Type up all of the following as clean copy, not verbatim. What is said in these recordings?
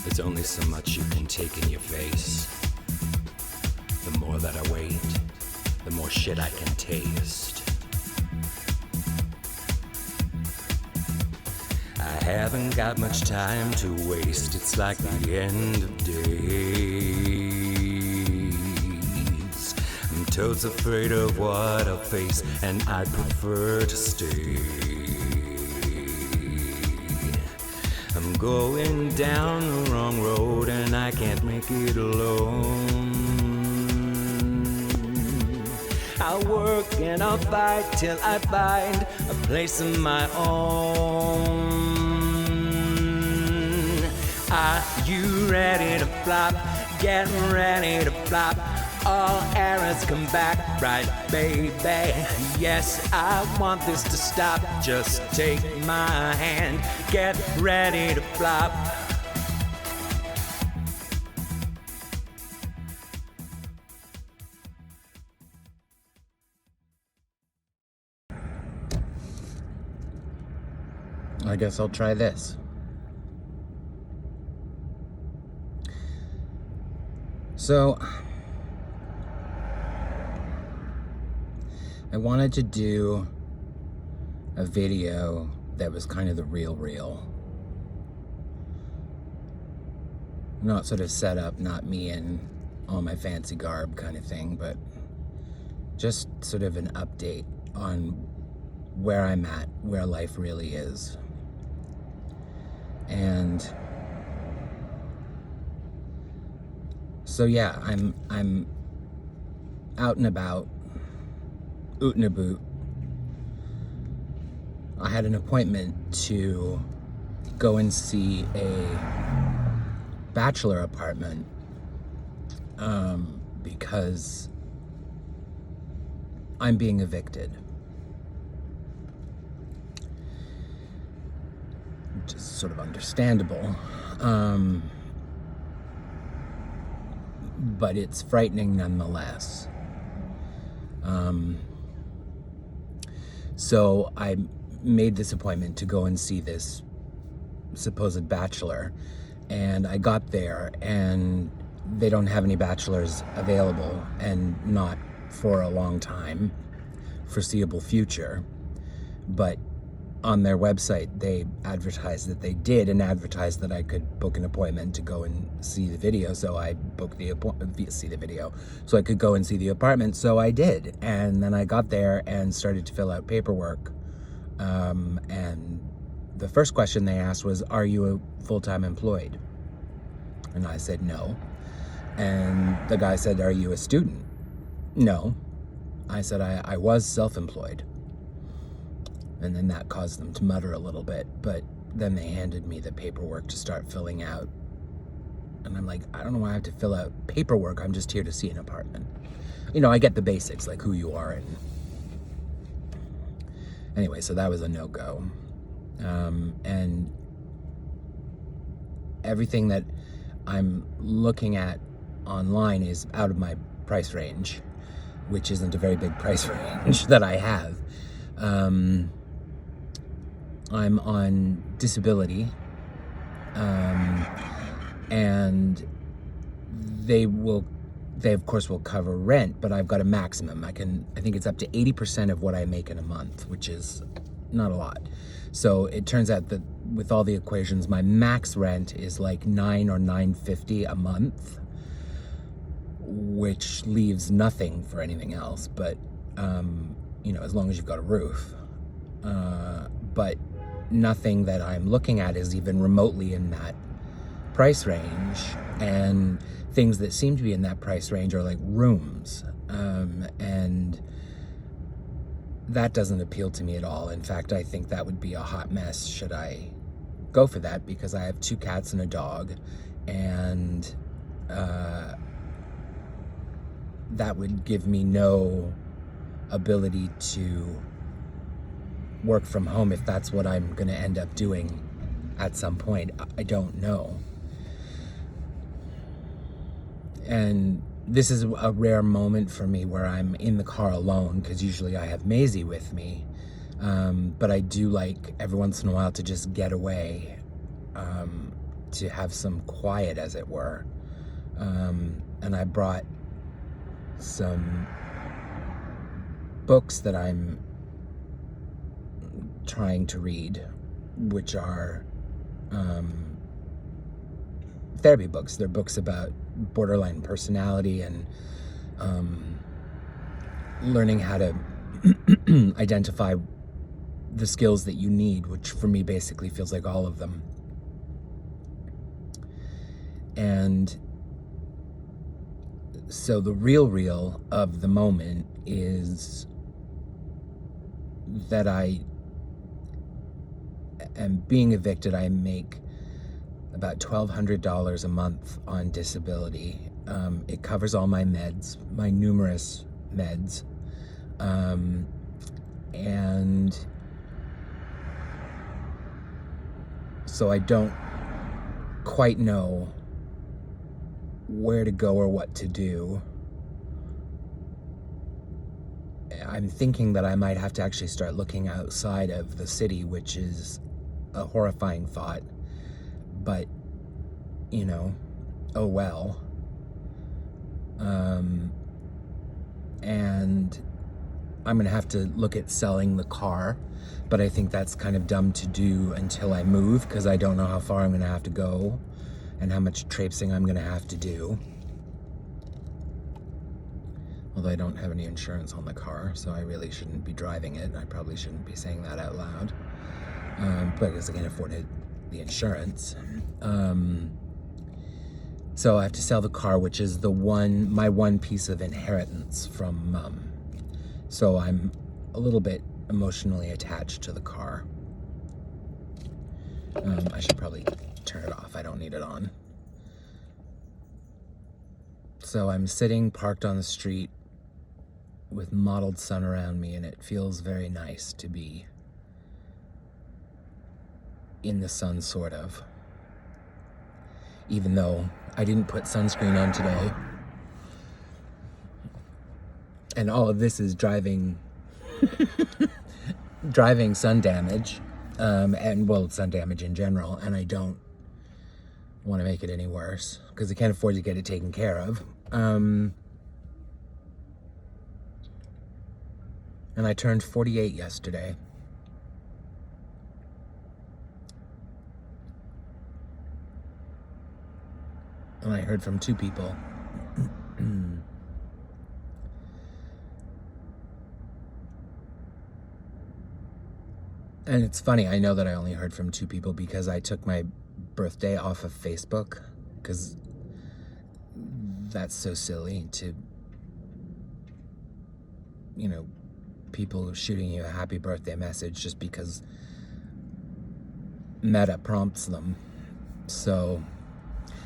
There's only so much you can take in your face. The more that I wait, the more shit I can taste. I haven't got much time to waste. It's like the end of days. I'm toads afraid of what I'll face, and I'd prefer to stay. I'm going down the wrong road and I can't make it alone. I'll work and I'll fight till I find a place of my own. Are you ready to flop? Get ready to flop. All errors come back right, baby. Yes, I want this to stop. Just take my hand. Get ready to flop. I guess I'll try this. So, I wanted to do a video that was kind of the real. Not sort of set up, not me in all my fancy garb kind of thing, but just sort of an update on where I'm at, where life really is. And so yeah, I'm out and about, oot and a boot. I had an appointment to go and see a bachelor apartment because I'm being evicted. Which is sort of understandable. But it's frightening nonetheless. So I made this appointment to go and see this supposed bachelor, and I got there and they don't have any bachelors available, and not for a long time, foreseeable future. But on their website they advertised that they did, and advertised that I could book an appointment to go and see the video. So I booked the see the video so I could go and see the apartment. So I did, and then I got there and started to fill out paperwork, and the first question they asked was, are you a full-time employed? And I said no. And the guy said, are you a student? No. I said I was self-employed. And then that caused them to mutter a little bit, but then they handed me the paperwork to start filling out. And I'm like, I don't know why I have to fill out paperwork. I'm just here to see an apartment. You know, I get the basics, like who you are. And anyway, so that was a no-go. And everything that I'm looking at online is out of my price range, which isn't a very big price range that I have. I'm on disability, and they of course will cover rent, but I've got a maximum. I think it's up to 80% of what I make in a month, which is not a lot. So it turns out that with all the equations, my max rent is like $9 or $9.50 a month, which leaves nothing for anything else, but you know, as long as you've got a roof. But nothing that I'm looking at is even remotely in that price range, and things that seem to be in that price range are like rooms, and that doesn't appeal to me at all. In fact, I think that would be a hot mess should I go for that, because I have 2 cats and a dog, and that would give me no ability to work from home if that's what I'm going to end up doing at some point. I don't know. And this is a rare moment for me where I'm in the car alone, because usually I have Maisie with me. But I do like every once in a while to just get away to have some quiet, as it were. And I brought some books that I'm trying to read, which are therapy books. They're books about borderline personality and learning how to identify the skills that you need, which for me basically feels like all of them. And so the real of the moment is that I am being evicted. I make about $1,200 a month on disability. It covers all my meds, my numerous meds. And so I don't quite know where to go or what to do. I'm thinking that I might have to actually start looking outside of the city, which is a horrifying thought. But, you know, oh well. And I'm going to have to look at selling the car, but I think that's kind of dumb to do until I move, because I don't know how far I'm going to have to go and how much traipsing I'm going to have to do. Although I don't have any insurance on the car, so I really shouldn't be driving it. I probably shouldn't be saying that out loud. But I guess I can't afford the insurance. So I have to sell the car, which is my one piece of inheritance from Mom. So I'm a little bit emotionally attached to the car. I should probably turn it off. I don't need it on. So I'm sitting parked on the street with mottled sun around me, and it feels very nice to be in the sun, sort of. Even though I didn't put sunscreen on today. And all of this is driving sun damage, and well, sun damage in general, and I don't want to make it any worse because I can't afford to get it taken care of. And I turned 48 yesterday. And I heard from 2 people. And it's funny, I know that I only heard from 2 people because I took my birthday off of Facebook, because that's so silly to, you know, people shooting you a happy birthday message just because Meta prompts them. So,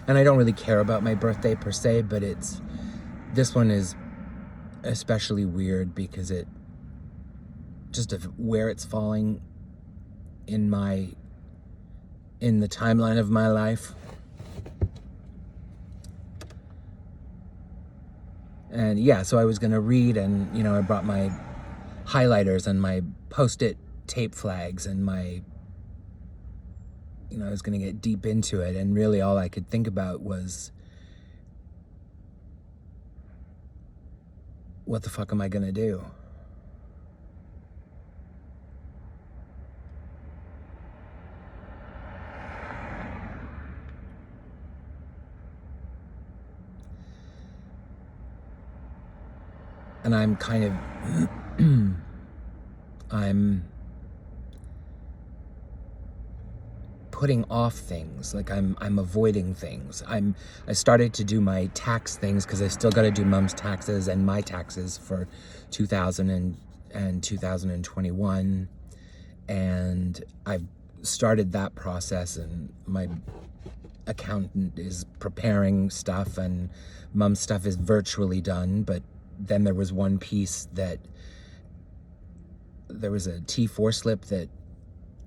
and I don't really care about my birthday per se, but this one is especially weird because it just of where it's falling in the timeline of my life. And yeah, so I was gonna read, and you know, I brought my highlighters and my Post-it tape flags and I was gonna get deep into it, and really all I could think about was, what the fuck am I gonna do? And I'm kind of, I'm putting off things, like I'm avoiding things. I started to do my tax things because I still got to do Mom's taxes and my taxes for 2000 and 2021, and I've started that process, and my accountant is preparing stuff, and Mom's stuff is virtually done, but then there was one piece that there was a T4 slip that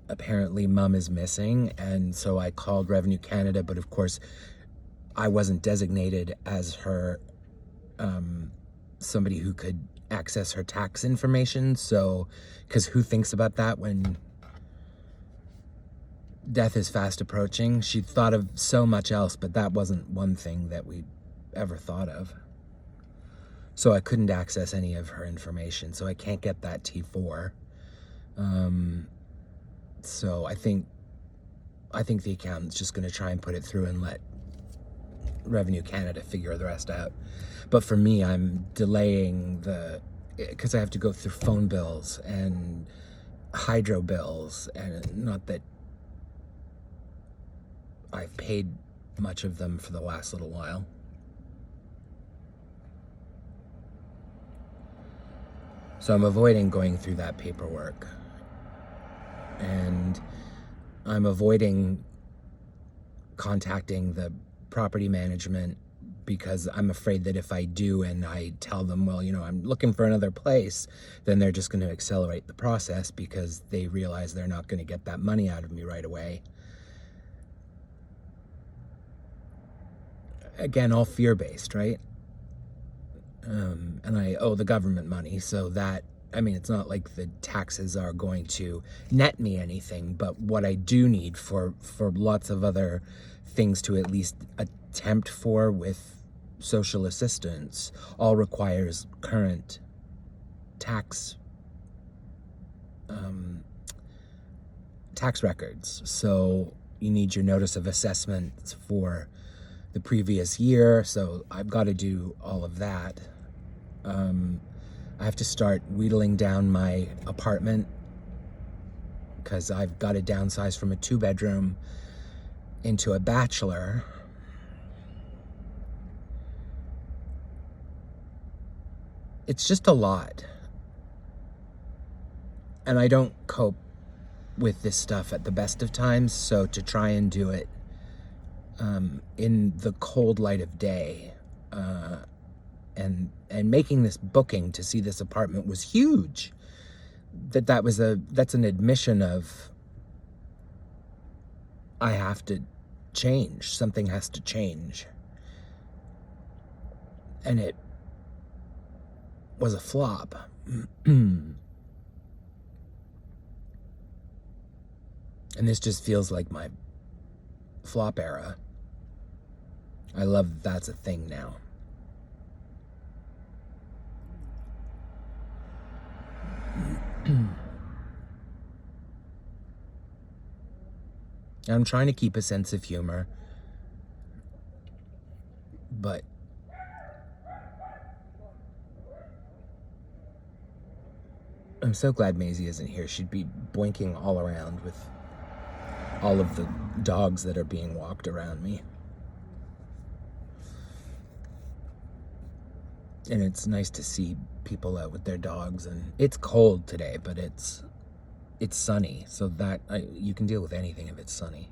apparently Mom is missing, and so I called Revenue Canada, but of course I wasn't designated as her somebody who could access her tax information. So, because who thinks about that when death is fast approaching. She'd thought of so much else, but that wasn't one thing that we'd ever thought of. So I couldn't access any of her information, so I can't get that T4. So I think the accountant's just going to try and put it through and let Revenue Canada figure the rest out. But for me, I'm delaying because I have to go through phone bills and hydro bills, and not that I've paid much of them for the last little while. So I'm avoiding going through that paperwork. And I'm avoiding contacting the property management because I'm afraid that if I do and I tell them, well, I'm looking for another place, then they're just going to accelerate the process because they realize they're not going to get that money out of me right away. Again, all fear-based, right? And I owe the government money, so that, it's not like the taxes are going to net me anything, but what I do need for lots of other things to at least attempt for with social assistance all requires current tax records. So you need your notice of assessment for the previous year, so I've got to do all of that. I have to start whittling down my apartment because I've got to downsize from a 2-bedroom into a bachelor. It's just a lot. And I don't cope with this stuff at the best of times, so to try and do it in the cold light of day, and making this booking to see this apartment was huge. That's an admission of I have to change. Something has to change. And it was a flop. And this just feels like my flop era. I love that's a thing now. I'm trying to keep a sense of humor, but I'm so glad Maisie isn't here. She'd be boinking all around with all of the dogs that are being walked around me. And it's nice to see people out with their dogs, and it's cold today, but it's sunny, so that you can deal with anything if it's sunny.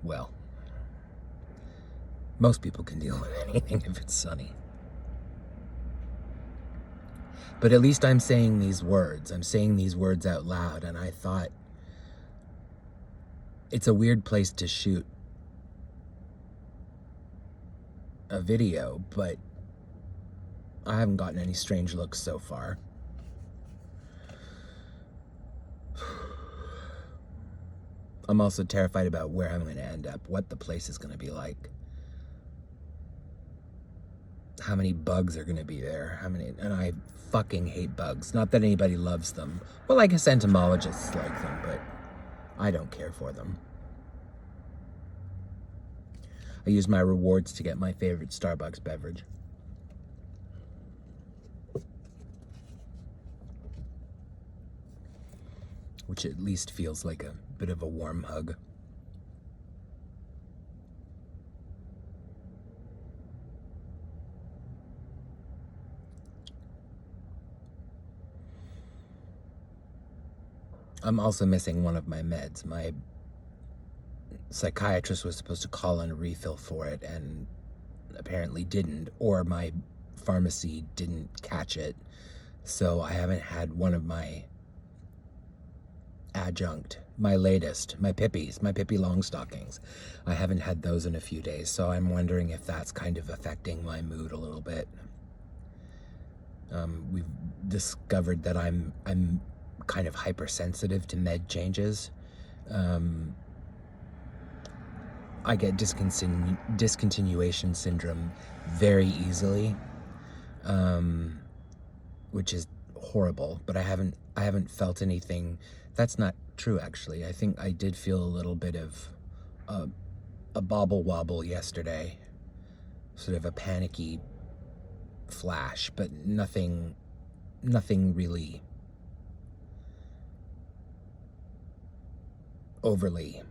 Well, most people can deal with anything if it's sunny. But at least I'm saying these words. I'm saying these words out loud, and I thought it's a weird place to shoot a video, but I haven't gotten any strange looks so far. I'm also terrified about where I'm going to end up, what the place is going to be like, how many bugs are going to be there, and I fucking hate bugs. Not that anybody loves them. Well, I guess entomologists like them, but I don't care for them. I use my rewards to get my favorite Starbucks beverage. Which at least feels like a bit of a warm hug. I'm also missing one of my meds. My psychiatrist was supposed to call on a refill for it and apparently didn't, or my pharmacy didn't catch it. So I haven't had one of my adjunct, my latest, my Pippi Longstockings. I haven't had those in a few days, so I'm wondering if that's kind of affecting my mood a little bit. We've discovered that I'm kind of hypersensitive to med changes. I get discontinuation syndrome very easily, which is horrible, but I haven't felt anything. That's not true, actually. I think I did feel a little bit of a bobble wobble yesterday, sort of a panicky flash, but nothing really overly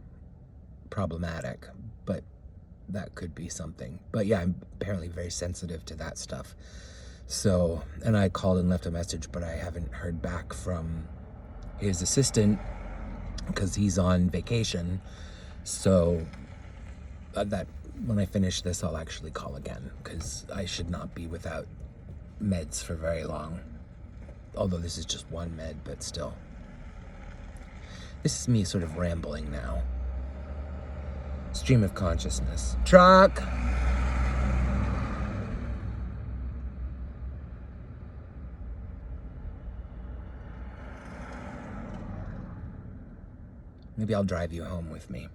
problematic, but that could be something. But yeah, I'm apparently very sensitive to that stuff. So, and I called and left a message, but I haven't heard back from his assistant because he's on vacation. So that when I finish this, I'll actually call again, because I should not be without meds for very long. Although this is just one med, but still. This is me sort of rambling now. Stream of consciousness. Truck! Maybe I'll drive you home with me.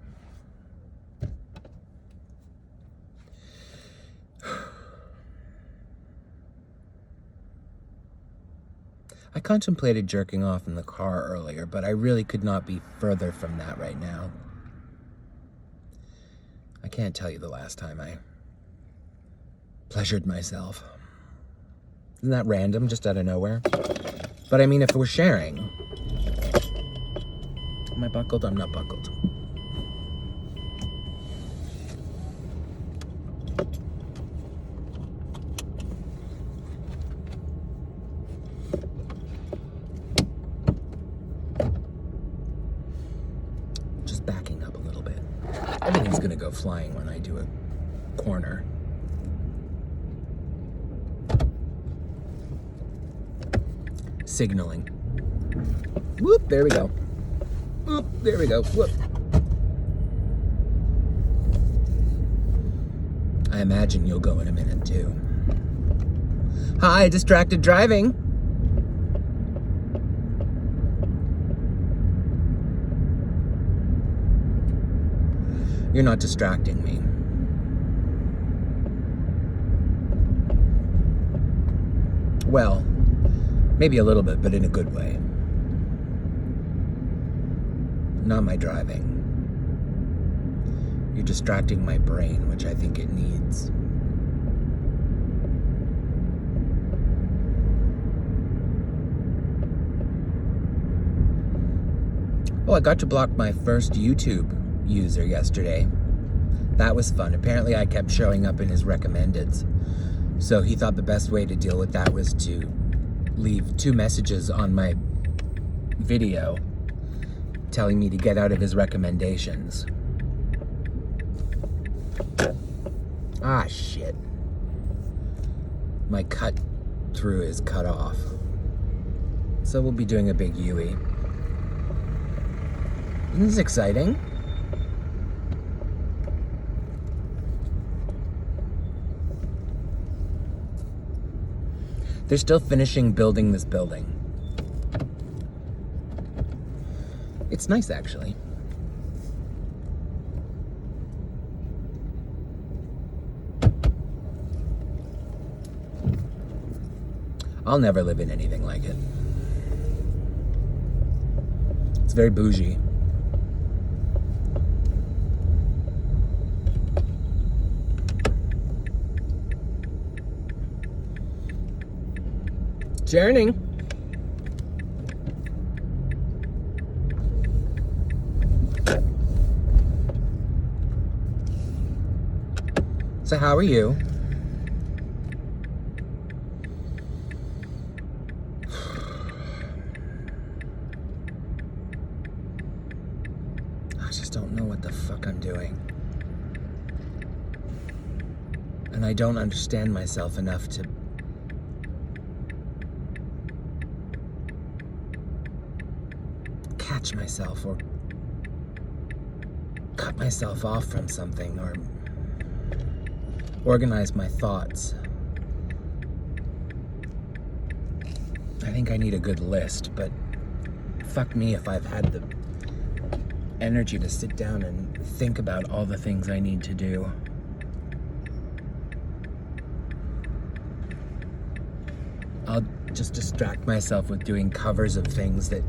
I contemplated jerking off in the car earlier, but I really could not be further from that right now. I can't tell you the last time I pleasured myself. Isn't that random, just out of nowhere? But I mean, if we're sharing... Am I buckled? I'm not buckled. Just backing up a little bit. Everything's gonna go flying when I do a corner. Signaling. Whoop, there we go. Whoop, there we go. Whoop. I imagine you'll go in a minute too. Hi, distracted driving. You're not distracting me. Well, maybe a little bit, but in a good way. Not my driving. You're distracting my brain, which I think it needs. Oh, I got to block my first YouTube user yesterday. That was fun. Apparently I kept showing up in his recommendeds. So he thought the best way to deal with that was to leave 2 messages on my video telling me to get out of his recommendations. Ah, shit. My cut through is cut off. So we'll be doing a big UE. Isn't this exciting? They're still finishing building this building. It's nice, actually. I'll never live in anything like it. It's very bougie. Journey. So how are you? I just don't know what the fuck I'm doing. And I don't understand myself enough to catch myself or cut myself off from something or organize my thoughts. I think I need a good list, but fuck me if I've had the energy to sit down and think about all the things I need to do. I'll just distract myself with doing covers of things that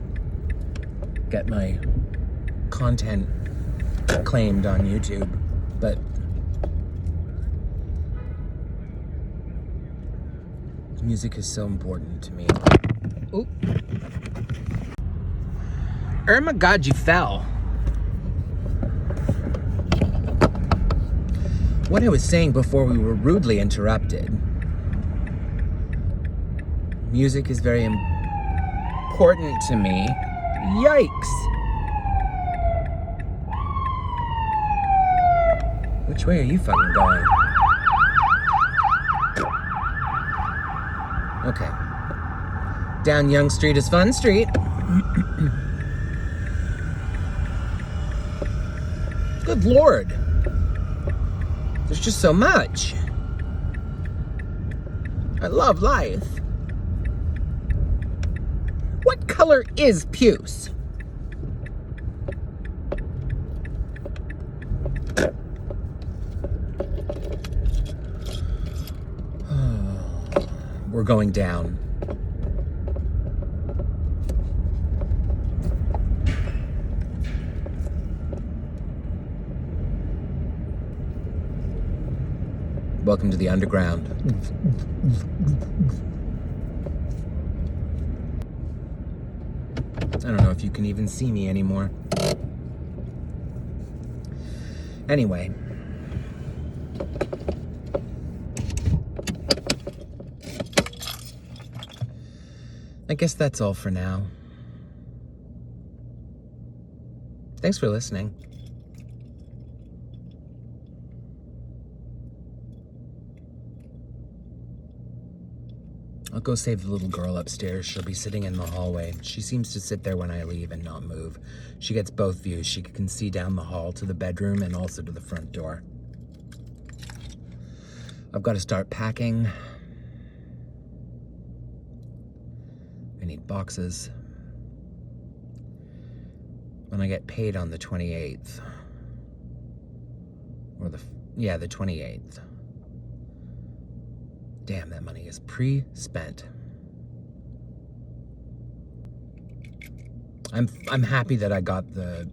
get my content claimed on YouTube, but music is so important to me. Oop. Oh my God, you fell. What I was saying before we were rudely interrupted. Music is very important to me. Yikes! Which way are you fucking going? Okay. Down Young Street is Fun Street. Good Lord. There's just so much. I love life. What color is puce? We're going down. Welcome to the underground. I don't know if you can even see me anymore. Anyway. I guess that's all for now. Thanks for listening. I'll go save the little girl upstairs. She'll be sitting in the hallway. She seems to sit there when I leave and not move. She gets both views. She can see down the hall to the bedroom and also to the front door. I've got to start packing. I need boxes. When I get paid on the 28th. Or the 28th. Damn, that money is pre-spent. I'm happy that I got the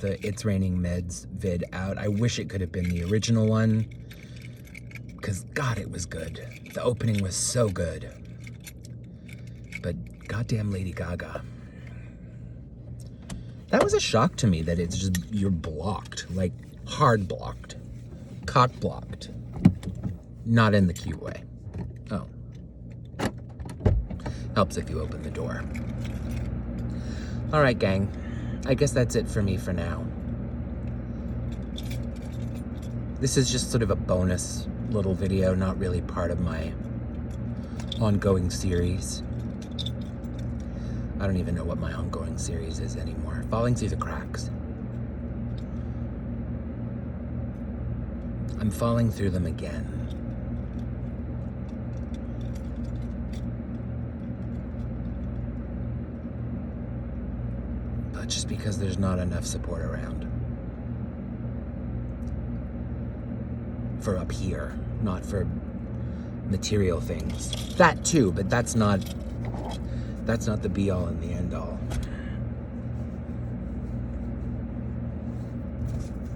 It's Raining Meds vid out. I wish it could have been the original one, because God, it was good. The opening was so good. But goddamn Lady Gaga. That was a shock to me that it's just, you're blocked, like hard blocked, cock blocked. Not in the cute way. Oh. Helps if you open the door. All right, gang. I guess that's it for me for now. This is just sort of a bonus little video, not really part of my ongoing series. I don't even know what my ongoing series is anymore. Falling Through the Cracks. I'm falling through them again. But just because there's not enough support around. For up here, not for material things. That too, but that's not the be-all and the end-all.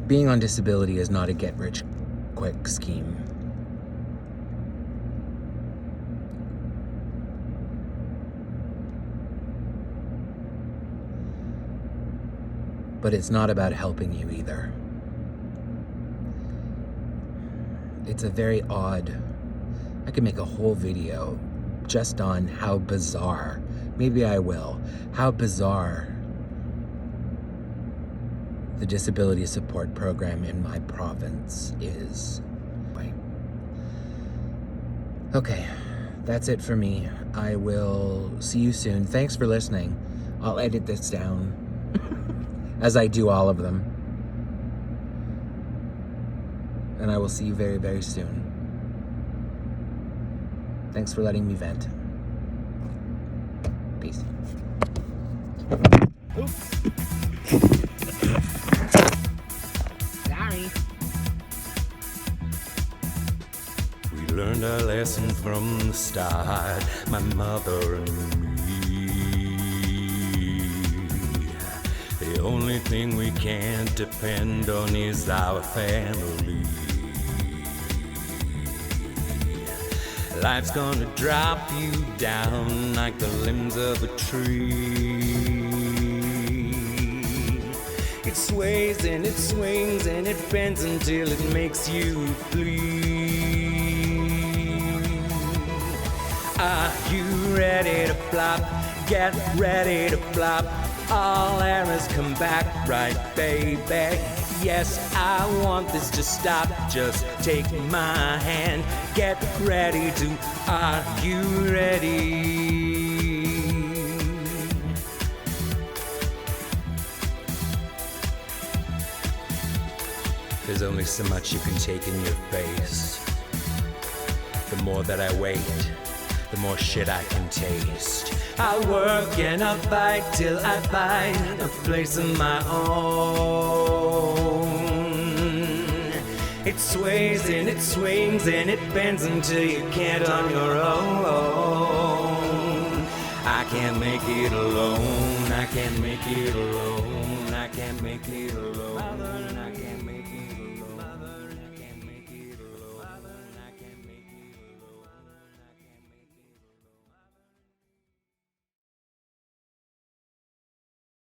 Being on disability is not a get-rich-quick scheme. But it's not about helping you either. It's a very odd... I could make a whole video just on how bizarre, maybe I will, how bizarre the disability support program in my province is. Okay, that's it for me. I will see you soon. Thanks for listening. I'll edit this down, as I do all of them. And I will see you very, very soon. Thanks for letting me vent. Peace. Oops. Sorry. We learned our lesson from the start, my mother and me. The only thing we can't depend on is our family. Life's gonna drop you down like the limbs of a tree. It sways and it swings and it bends until it makes you bleed. Are you ready to flop? Get ready to flop. All errors come back right, baby. Yes, I want this to stop. Just take my hand. Get ready to. Are you ready? There's only so much you can take in your face. The more that I wait, the more shit I can taste. I work and I fight till I find a place of my own. It sways and it swings and it bends until you can't on your own. I can't make it alone. I can't make it alone. I can't make it alone. I can't